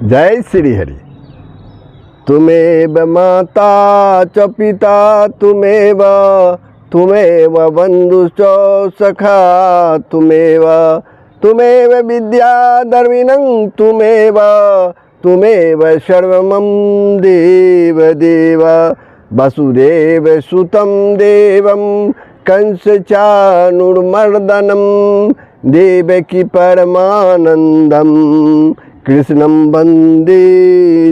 जय श्री हरि। तुमेव माता च पिता तुमेव बंधु च सखा तुमेव विद्या द्रविणं तुमेव सर्वमं देव वसुदेव सुतं देवं कंस चाणूरमर्दनं देवकी परमानंदं कृष्णं वंदे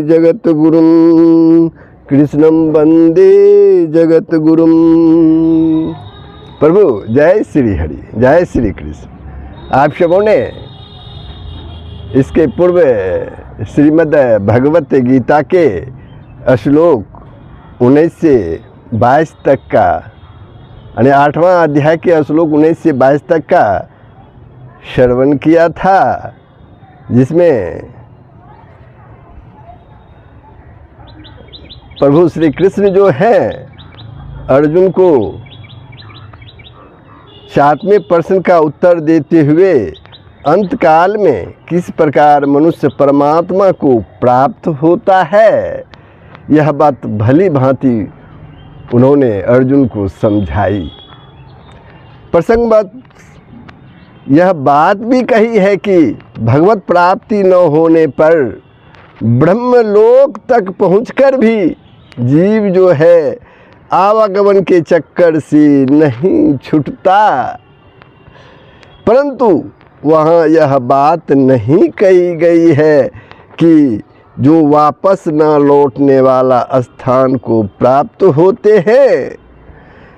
जगद्गुरुं प्रभु जय श्री हरि, जय श्री कृष्ण। आप सबों ने इसके पूर्व श्रीमद् भगवत गीता के श्लोक 19 से 22 तक का यानी 8वां अध्याय के श्लोक 19 से 22 तक का श्रवण किया था, जिसमें प्रभु श्री कृष्ण जो है अर्जुन को 7वें प्रश्न का उत्तर देते हुए अंतकाल में किस प्रकार मनुष्य परमात्मा को प्राप्त होता है, यह बात भली भांति उन्होंने अर्जुन को समझाई। प्रसंगवश यह बात भी कही है कि भगवत प्राप्ति न होने पर ब्रह्मलोक तक पहुंचकर भी जीव जो है आवागमन के चक्कर से नहीं छूटता, परंतु वहाँ यह बात नहीं कही गई है कि जो वापस न लौटने वाला स्थान को प्राप्त होते हैं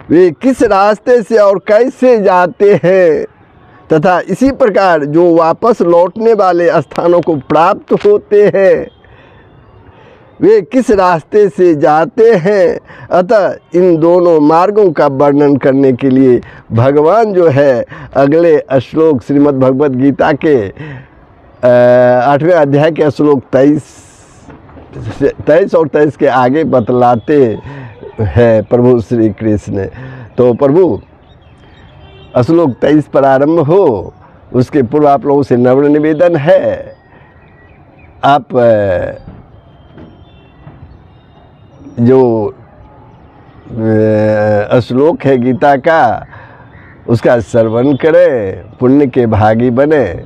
वे किस रास्ते से और कैसे जाते हैं, तथा इसी प्रकार जो वापस लौटने वाले स्थानों को प्राप्त होते हैं वे किस रास्ते से जाते हैं। अतः इन दोनों मार्गों का वर्णन करने के लिए भगवान जो है अगले श्लोक श्रीमद् भगवत गीता के 8वें अध्याय के श्लोक 23 और 23 के आगे बतलाते हैं प्रभु श्री कृष्ण। तो प्रभु श्लोक 23 पर आरंभ हो, उसके पूर्व आप लोगों से नम्र निवेदन है, आप जो श्लोक है गीता का उसका श्रवण करें, पुण्य के भागी बने,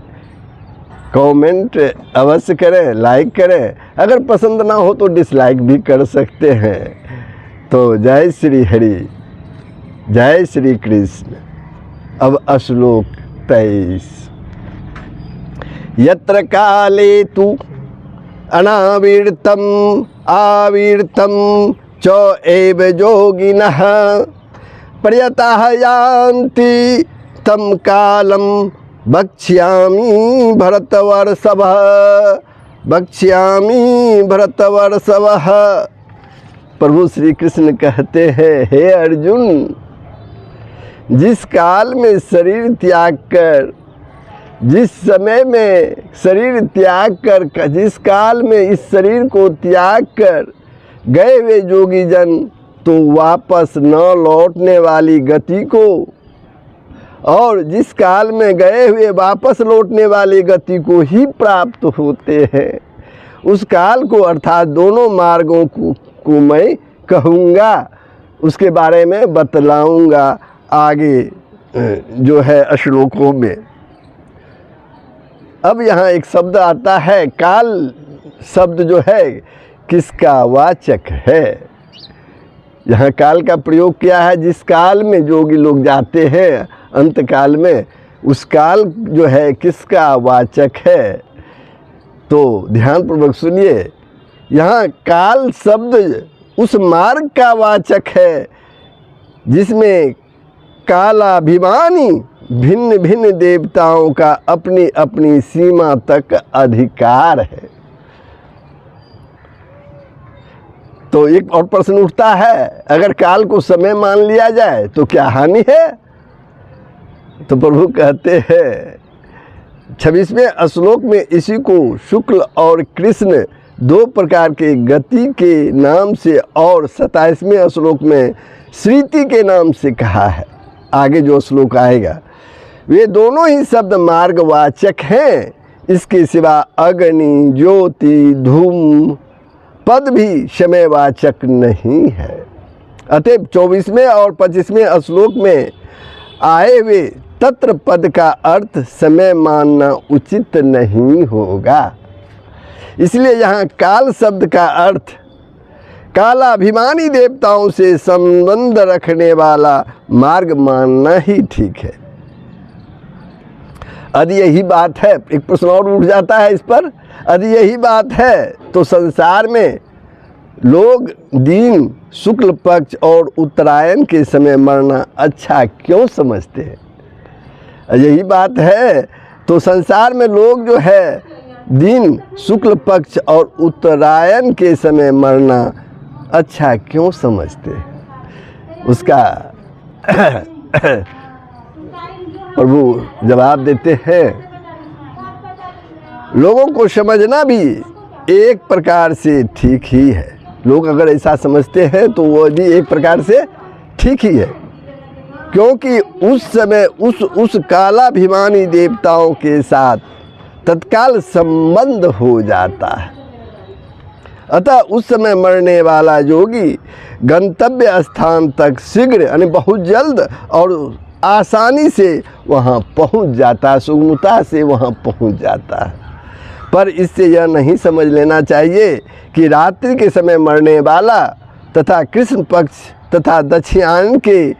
कमेंट अवश्य करें, लाइक करें, अगर पसंद ना हो तो डिसलाइक भी कर सकते हैं। तो जय श्री हरि, जय श्री कृष्ण। अब श्लोक 23। यत्र काले तु अनाविर्तम आविर्तम च एव योगिनः प्रयतः यान्ति तम कालम वक्ष्यामि भरतवर्षभः। प्रभु श्री कृष्ण कहते हैं, हे अर्जुन, जिस काल में शरीर त्याग कर, जिस समय में शरीर त्याग कर, जिस काल में इस शरीर को त्याग कर गए वे योगी जन तो वापस न लौटने वाली गति को, और जिस काल में गए हुए वापस लौटने वाली गति को ही प्राप्त होते हैं, उस काल को अर्थात दोनों मार्गों को मैं कहूँगा, उसके बारे में बतलाऊँगा आगे जो है श्लोकों में। अब यहाँ एक शब्द आता है, काल शब्द जो है किसका वाचक है। यहाँ काल का प्रयोग किया है, जिस काल में योगी लोग जाते हैं अंत काल में, उस काल जो है किसका वाचक है। तो ध्यानपूर्वक सुनिए, यहाँ काल शब्द उस मार्ग का वाचक है जिसमें कालाभिमानी भिन्न भिन्न देवताओं का अपनी अपनी सीमा तक अधिकार है। तो एक और प्रश्न उठता है, अगर काल को समय मान लिया जाए तो क्या हानि है। तो प्रभु कहते हैं 26वें श्लोक में इसी को शुक्ल और कृष्ण दो प्रकार के गति के नाम से और 27वें श्लोक में श्रीति के नाम से कहा है। आगे जो श्लोक आएगा वे दोनों ही शब्द मार्गवाचक हैं, इसके सिवा अग्नि, ज्योति, धूम पद भी समयवाचक नहीं है। अतएव 24वें और 25वें श्लोक में आए हुए तत्र पद का अर्थ समय मानना उचित नहीं होगा। इसलिए यहाँ काल शब्द का अर्थ कालाभिमानी देवताओं से संबंध रखने वाला मार्ग मानना ही ठीक है। यदि यही बात है, एक प्रश्न और उठ जाता है इस पर, यदि यही बात है तो संसार में लोग दिन, शुक्ल पक्ष और उत्तरायण के समय मरना अच्छा क्यों समझते हैं? यही बात है तो संसार में लोग जो है दिन, शुक्ल पक्ष और उत्तरायण के समय मरना अच्छा क्यों समझते हैं? उसका प्रभु जवाब देते हैं, लोगों को समझना भी एक प्रकार से ठीक ही है। लोग अगर ऐसा समझते हैं तो वो भी एक प्रकार से ठीक ही है, क्योंकि उस समय उस कालाभिमानी देवताओं के साथ तत्काल संबंध हो जाता है। अतः उस समय मरने वाला योगी गंतव्य स्थान तक शीघ्र यानी बहुत जल्द और आसानी से वहाँ पहुँच जाता है, सुगमता से वहाँ पहुँच जाता है। पर इससे यह नहीं समझ लेना चाहिए कि रात्रि के समय मरने वाला तथा कृष्ण पक्ष तथा दक्षिणायन के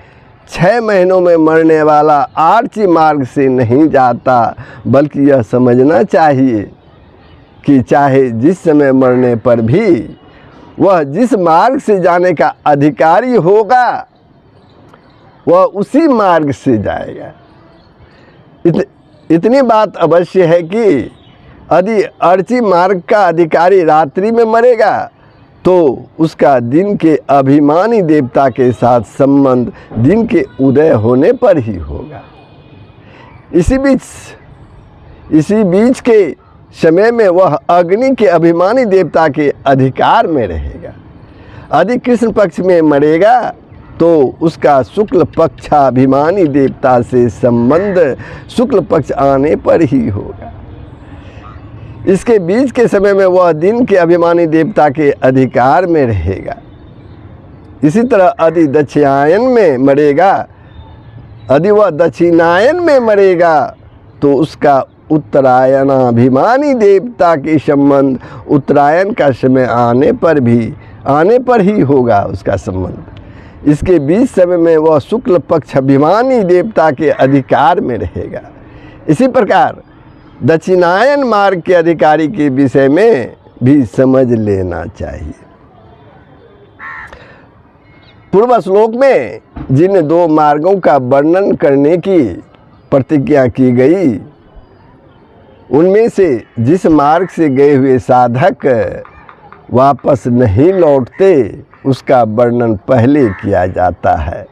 6 महीनों में मरने वाला आर्ची मार्ग से नहीं जाता, बल्कि यह समझना चाहिए कि चाहे जिस समय मरने पर भी वह जिस मार्ग से जाने का अधिकारी होगा वह उसी मार्ग से जाएगा। इतनी बात अवश्य है कि यदि अर्ची मार्ग का अधिकारी रात्रि में मरेगा तो उसका दिन के अभिमानी देवता के साथ संबंध दिन के उदय होने पर ही होगा। इसी बीच के समय में वह अग्नि के अभिमानी देवता के अधिकार में रहेगा। यदि कृष्ण पक्ष में मरेगा तो उसका शुक्ल पक्षाभिमानी देवता से संबंध शुक्ल पक्ष आने पर ही होगा। इसके बीच के समय में वह दिन के अभिमानी देवता के अधिकार में रहेगा। इसी तरह यदि दक्षिणायन में मरेगा, यदि वह दक्षिणायन में मरेगा तो उसका उत्तरायणाभिमानी देवता के संबंध उत्तरायण का समय आने पर ही होगा उसका संबंध। इसके बीच समय में वह शुक्ल पक्ष अभिमानी देवता के अधिकार में रहेगा। इसी प्रकार दक्षिणायन मार्ग के अधिकारी के विषय में भी समझ लेना चाहिए। पूर्व श्लोक में जिन 2 मार्गों का वर्णन करने की प्रतिज्ञा की गई, उनमें से जिस मार्ग से गए हुए साधक वापस नहीं लौटते उसका वर्णन पहले किया जाता है।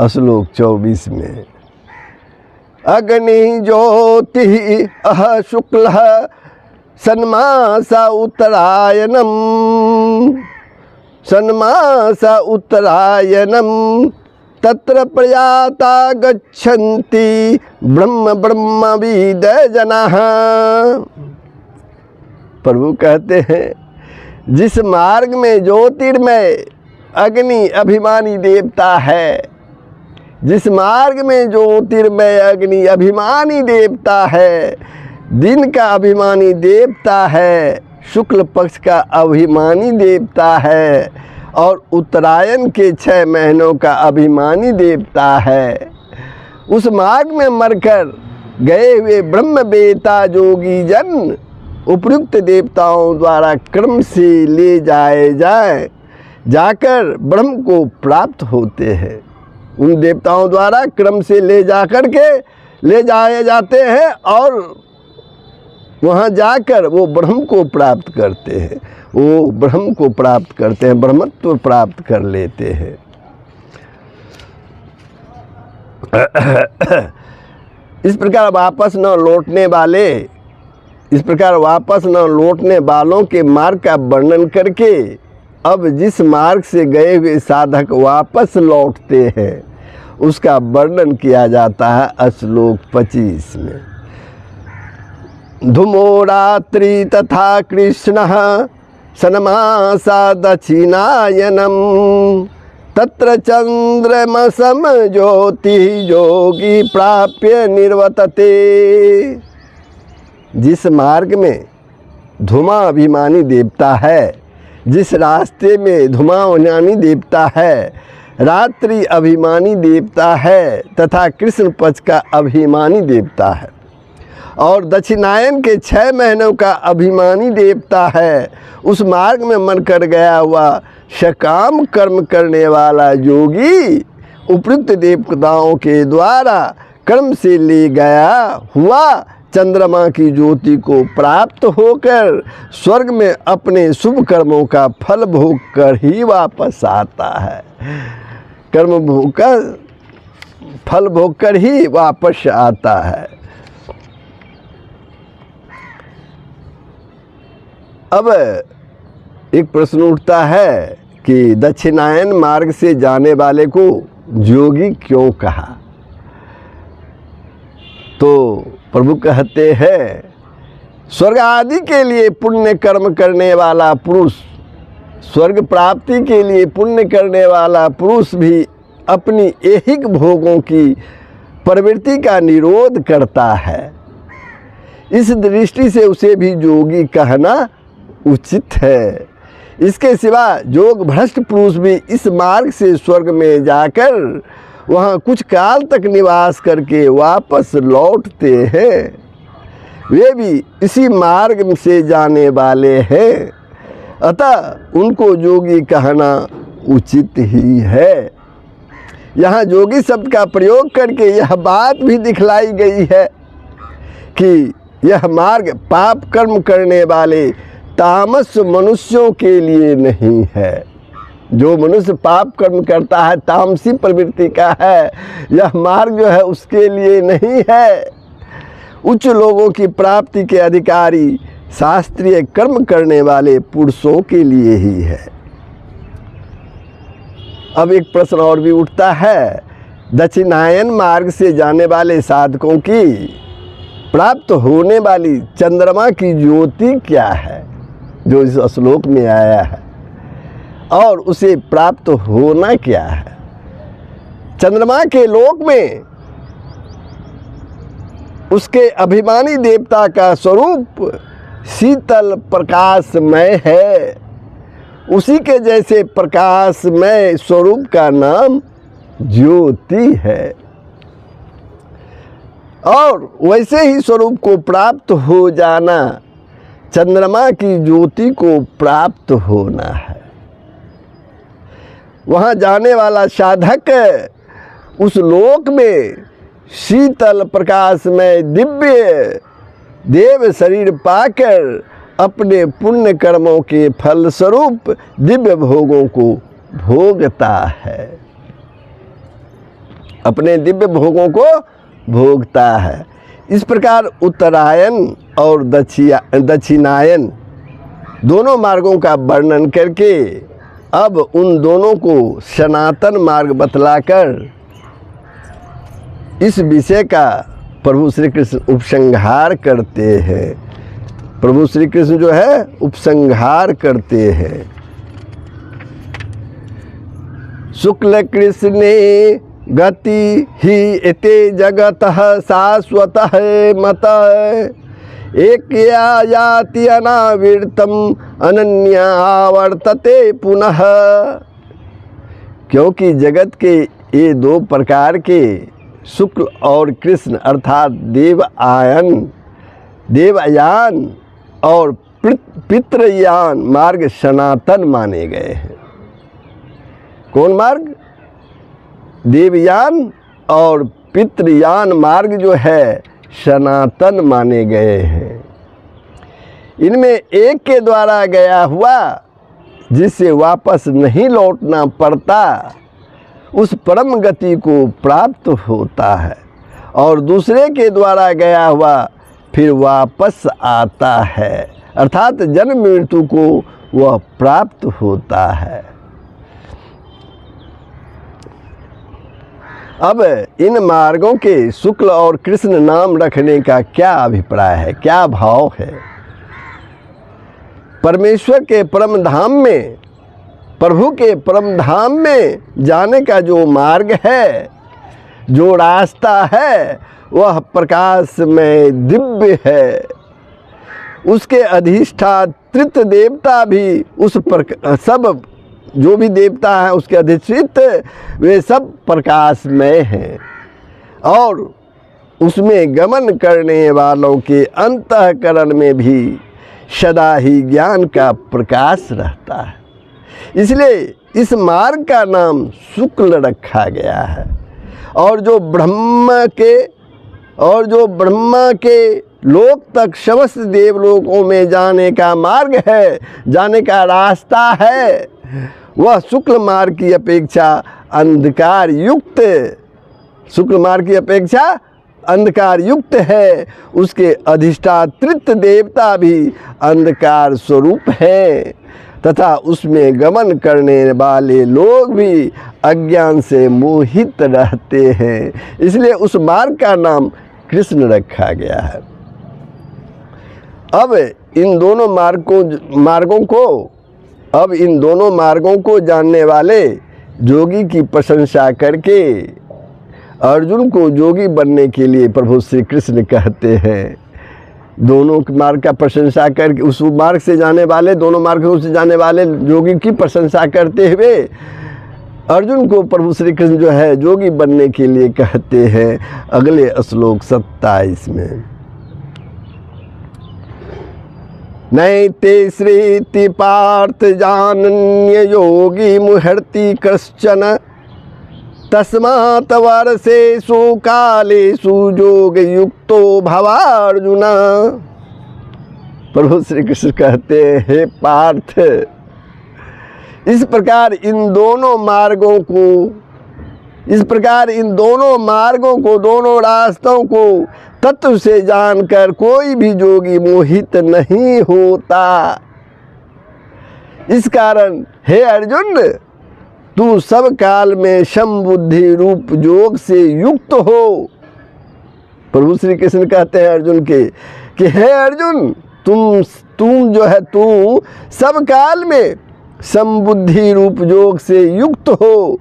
श्लोक 24 में अग्नि ज्योति अह शुक्ल सन्मास उत्तरायणम तत्र प्रयाता गच्छन्ति ब्रह्मविद जनाः। प्रभु कहते हैं, जिस मार्ग में ज्योतिर्मय अग्नि अभिमानी देवता है, जिस मार्ग में ज्योतिर्मय अग्नि अभिमानी देवता है, दिन का अभिमानी देवता है, शुक्ल पक्ष का अभिमानी देवता है और उत्तरायण के 6 महीनों का अभिमानी देवता है, उस मार्ग में मरकर गए हुए ब्रह्मवेता योगी जन उपयुक्त देवताओं द्वारा क्रम से ले जाकर ब्रह्म को प्राप्त होते हैं। उन देवताओं द्वारा क्रम से ले जाए जाते हैं और वहाँ जाकर वो ब्रह्म को प्राप्त करते हैं, वो ब्रह्म को प्राप्त करते हैं, ब्रह्मत्व प्राप्त कर लेते हैं। इस प्रकार वापस न लौटने वालों के मार्ग का वर्णन करके अब जिस मार्ग से गए हुए साधक वापस लौटते हैं उसका वर्णन किया जाता है श्लोक 25 में। धूमो रात्रि तथा कृष्णः सन्मासा दक्षिणायनम तत्र चंद्रमसम ज्योति योगी प्राप्य निर्वर्तते। जिस मार्ग में धूमा अभिमानी देवता है, जिस रास्ते में धूमा अभिमानी देवता है, रात्रि अभिमानी देवता है तथा कृष्ण पक्ष का अभिमानी देवता है और दक्षिणायन के 6 महीनों का अभिमानी देवता है, उस मार्ग में मन कर गया हुआ सकाम कर्म करने वाला योगी उपयुक्त देवताओं के द्वारा कर्म से ले गया हुआ चंद्रमा की ज्योति को प्राप्त होकर स्वर्ग में अपने शुभ कर्मों का फल भोग कर ही वापस आता है। कर्म भोग का फल भोग कर ही वापस आता है। अब एक प्रश्न उठता है कि दक्षिणायन मार्ग से जाने वाले को योगी क्यों कहा? तो प्रभु कहते हैं स्वर्ग आदि के लिए पुण्य कर्म करने वाला पुरुष, स्वर्ग प्राप्ति के लिए पुण्य करने वाला पुरुष भी अपनी ऐहिक भोगों की प्रवृत्ति का निरोध करता है। इस दृष्टि से उसे भी योगी कहना उचित है। इसके सिवा योग भ्रष्ट पुरुष भी इस मार्ग से स्वर्ग में जाकर वहाँ कुछ काल तक निवास करके वापस लौटते हैं, वे भी इसी मार्ग से जाने वाले हैं, अतः उनको योगी कहना उचित ही है। यहाँ योगी शब्द का प्रयोग करके यह बात भी दिखलाई गई है कि यह मार्ग पाप कर्म करने वाले तामस मनुष्यों के लिए नहीं है। जो मनुष्य पाप कर्म करता है, तामसी प्रवृत्ति का है, यह मार्ग जो है उसके लिए नहीं है। उच्च लोगों की प्राप्ति के अधिकारी शास्त्रीय कर्म करने वाले पुरुषों के लिए ही है। अब एक प्रश्न और भी उठता है, दक्षिणायन मार्ग से जाने वाले साधकों की प्राप्त होने वाली चंद्रमा की ज्योति क्या है, जो इस श्लोक में आया है, और उसे प्राप्त होना क्या है? चंद्रमा के लोक में उसके अभिमानी देवता का स्वरूप शीतल प्रकाशमय है। उसी के जैसे प्रकाशमय स्वरूप का नाम ज्योति है और वैसे ही स्वरूप को प्राप्त हो जाना चंद्रमा की ज्योति को प्राप्त होना है। वहाँ जाने वाला साधक उस लोक में शीतल प्रकाश में दिव्य देव शरीर पाकर अपने पुण्य कर्मों के फल स्वरूप दिव्य भोगों को भोगता है, अपने दिव्य भोगों को भोगता है। इस प्रकार उत्तरायण और दक्षिणायन दोनों मार्गों का वर्णन करके अब उन दोनों को सनातन मार्ग बतलाकर इस विषय का प्रभु श्री कृष्ण उपसंहार करते हैं। प्रभु श्री कृष्ण जो है उपसंहार करते हैं। शुक्ल कृष्णे गति ही एते जगतः शाश्वतः मतः एक याति अनावृतम अनन्या वर्तते पुनः। क्योंकि जगत के ये 2 प्रकार के शुक्ल और कृष्ण अर्थात देवयान और पितृयान मार्ग सनातन माने गए हैं। कौन मार्ग? देवयान और पितृयान मार्ग जो है सनातन माने गए हैं। इनमें एक के द्वारा गया हुआ जिससे वापस नहीं लौटना पड़ता उस परम गति को प्राप्त होता है और दूसरे के द्वारा गया हुआ फिर वापस आता है, अर्थात जन्म मृत्यु को वह प्राप्त होता है। अब इन मार्गों के शुक्ल और कृष्ण नाम रखने का क्या अभिप्राय है, क्या भाव है? परमेश्वर के परम धाम में, प्रभु के परम धाम में जाने का जो मार्ग है, जो रास्ता है, वह प्रकाश में दिव्य है। उसके अधिष्ठात्रित देवता भी सब जो भी देवता हैं उसके अधिष्ठित, वे सब प्रकाशमय हैं और उसमें गमन करने वालों के अंतःकरण में भी सदा ही ज्ञान का प्रकाश रहता है। इसलिए इस मार्ग का नाम शुक्ल रखा गया है। और जो ब्रह्मा के लोक तक समस्त देवलोकों में जाने का मार्ग है, जाने का रास्ता है, वह शुक्ल मार्ग की अपेक्षा अंधकार युक्त है। उसके अधिष्ठात्रित देवता भी अंधकार स्वरूप है तथा उसमें गमन करने वाले लोग भी अज्ञान से मोहित रहते हैं। इसलिए उस मार्ग का नाम कृष्ण रखा गया है। अब इन दोनों मार्गों को जानने वाले योगी की प्रशंसा करके अर्जुन को योगी बनने के लिए प्रभु श्री कृष्ण कहते हैं। दोनों मार्ग का प्रशंसा करके उस मार्ग से जाने वाले, दोनों मार्गों से जाने वाले योगी की प्रशंसा करते हुए अर्जुन को प्रभु श्री कृष्ण जो है योगी बनने के लिए कहते हैं। अगले श्लोक 27 में, नैते श्रीति पार्थ जानन्य योगी मुहर्ति कश्चन तस्मात् वर्षेषु कालेषु योग युक्तो भवार्जुन। प्रभु श्री कृष्ण कहते हैं, हे पार्थ, इस प्रकार इन दोनों मार्गों को, दोनों रास्तों को तत्व से जानकर कोई भी योगी मोहित नहीं होता। इस कारण हे अर्जुन, तू सब काल में समबुद्धि रूप योग से युक्त हो। प्रभु श्री कृष्ण कहते हैं अर्जुन के कि हे अर्जुन, तू सब काल में समबुद्धि रूप योग से युक्त हो,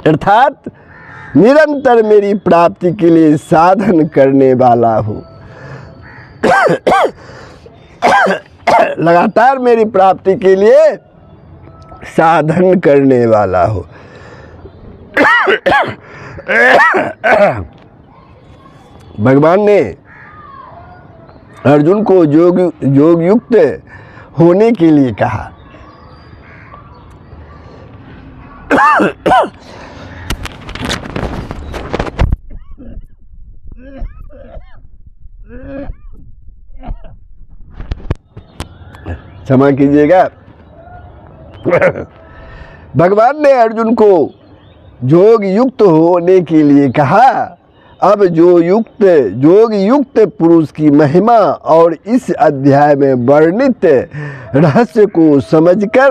अर्थात निरंतर मेरी प्राप्ति के लिए साधन करने वाला हो। लगातार मेरी प्राप्ति के लिए साधन करने वाला हो। भगवान ने अर्जुन को योग युक्त होने के लिए कहा। क्षमा कीजिएगा। भगवान ने अर्जुन को योग युक्त होने के लिए कहा। अब योग युक्त पुरुष की महिमा और इस अध्याय में वर्णित रहस्य को समझकर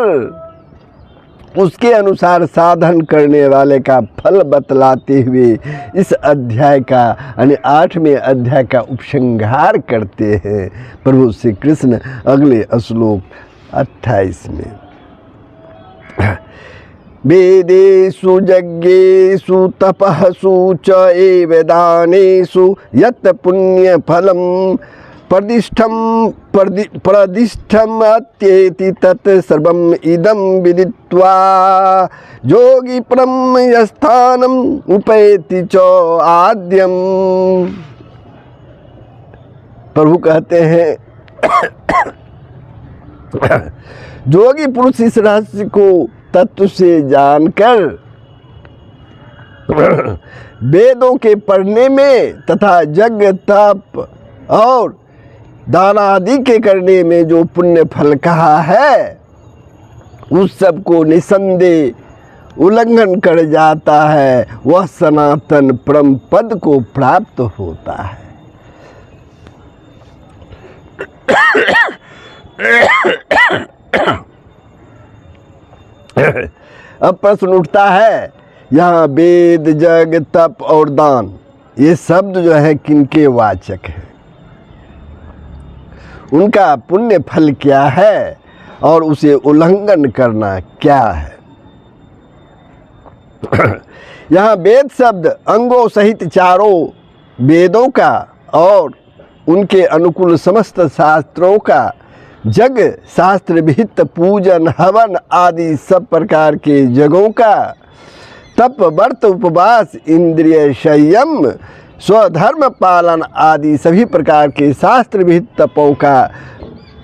उसके अनुसार साधन करने वाले का फल बतलाते हुए इस अध्याय का यानी 8वें अध्याय का उपसंहार करते हैं प्रभु श्री कृष्ण अगले श्लोक 28 में। वेदेषु यज्ञेषु तपःसु च एव दानेषु यत् पुण्यफलं प्रदिष्ठम् अत्येति तत् सर्वम् इदं विदित्वा योगी परं स्थानम् उपैति च आद्यम्। प्रभु कहते हैं योगी पुरुष इस रहस्य को तत्व से जानकर वेदों के पढ़ने में तथा यज्ञ तप और दान आदि के करने में जो पुण्य फल कहा है उस सब को निसंदेह उल्लंघन कर जाता है, वह सनातन परम पद को प्राप्त होता है। अब प्रश्न उठता है, यहाँ वेद, जग, तप और दान, ये शब्द जो है किनके वाचक हैं? उनका पुण्य फल क्या है और उसे उल्लंघन करना क्या है? यहाँ वेद शब्द अंगों सहित चारों वेदों का और उनके अनुकूल समस्त शास्त्रों का, जग शास्त्र विहित पूजन हवन आदि सब प्रकार के जगों का, तप व्रत उपवास इंद्रिय संयम स्वधर्म पालन आदि सभी प्रकार के शास्त्र विहित तपों का,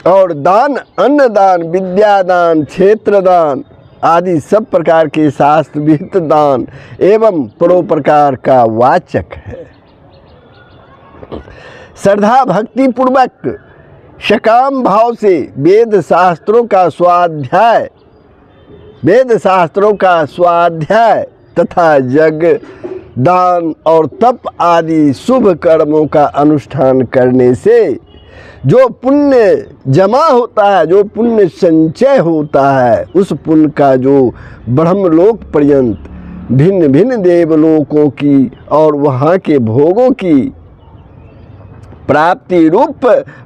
और दान अन्नदान विद्यादान क्षेत्रदान आदि सब प्रकार के शास्त्र विहित दान एवं परोपकार का वाचक है। श्रद्धा भक्ति पूर्वक सकाम भाव से वेद शास्त्रों का स्वाध्याय तथा जग दान और तप आदि शुभ कर्मों का अनुष्ठान करने से जो पुण्य जमा होता है, जो पुण्य संचय होता है, उस पुण्य का जो ब्रह्मलोक पर्यंत भिन्न भिन्न देवलोकों की और वहाँ के भोगों की प्राप्ति रूप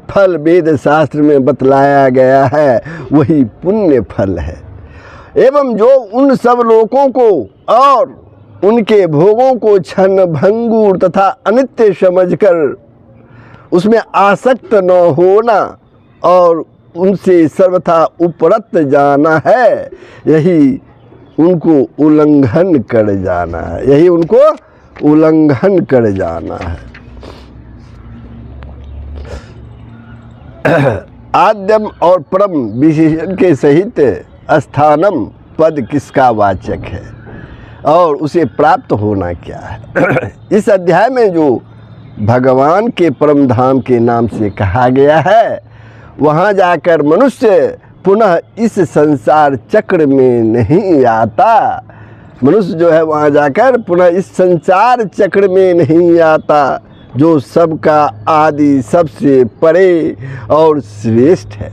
फल वेद शास्त्र में बतलाया गया है, वही पुण्य फल है। एवं जो उन सब लोकों को और उनके भोगों को क्षण भंगुर तथा अनित्य समझकर उसमें आसक्त न होना और उनसे सर्वथा उपरत जाना है, यही उनको उल्लंघन कर जाना है, यही उनको उल्लंघन कर जाना है। आद्यम और परम विशेषण के सहित स्थानम पद किसका वाचक है और उसे प्राप्त होना क्या है? इस अध्याय में जो भगवान के परम धाम के नाम से कहा गया है, वहाँ जाकर मनुष्य पुनः इस संसार चक्र में नहीं आता। मनुष्य जो है वहाँ जाकर पुनः इस संसार चक्र में नहीं आता, जो सबका आदि सबसे परे और श्रेष्ठ है।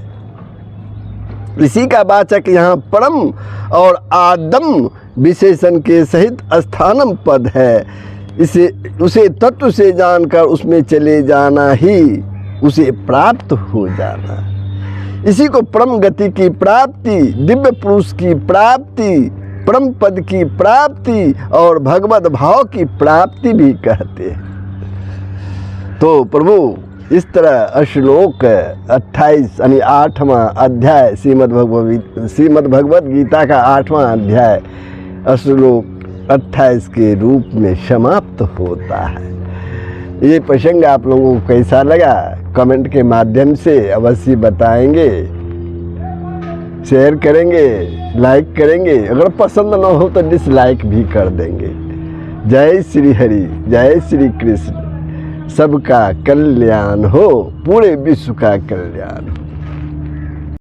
इसी का वाचक यहाँ परम और आदम विशेषण के सहित स्थानम पद है। उसे तत्व से जानकर उसमें चले जाना ही उसे प्राप्त हो जाना। इसी को परम गति की प्राप्ति, दिव्य पुरुष की प्राप्ति, परम पद की प्राप्ति और भगवत भाव की प्राप्ति भी कहते हैं। तो प्रभु इस तरह श्लोक 28 यानी 8वां अध्याय श्रीमद् भगवत गीता का 8वां अध्याय श्लोक 28 के रूप में समाप्त होता है। ये प्रसंग आप लोगों को कैसा लगा कमेंट के माध्यम से अवश्य बताएंगे, शेयर करेंगे, लाइक करेंगे। अगर पसंद न हो तो डिसलाइक भी कर देंगे। जय श्री हरि, जय श्री कृष्ण। सबका कल्याण हो, पूरे विश्व का कल्याण हो।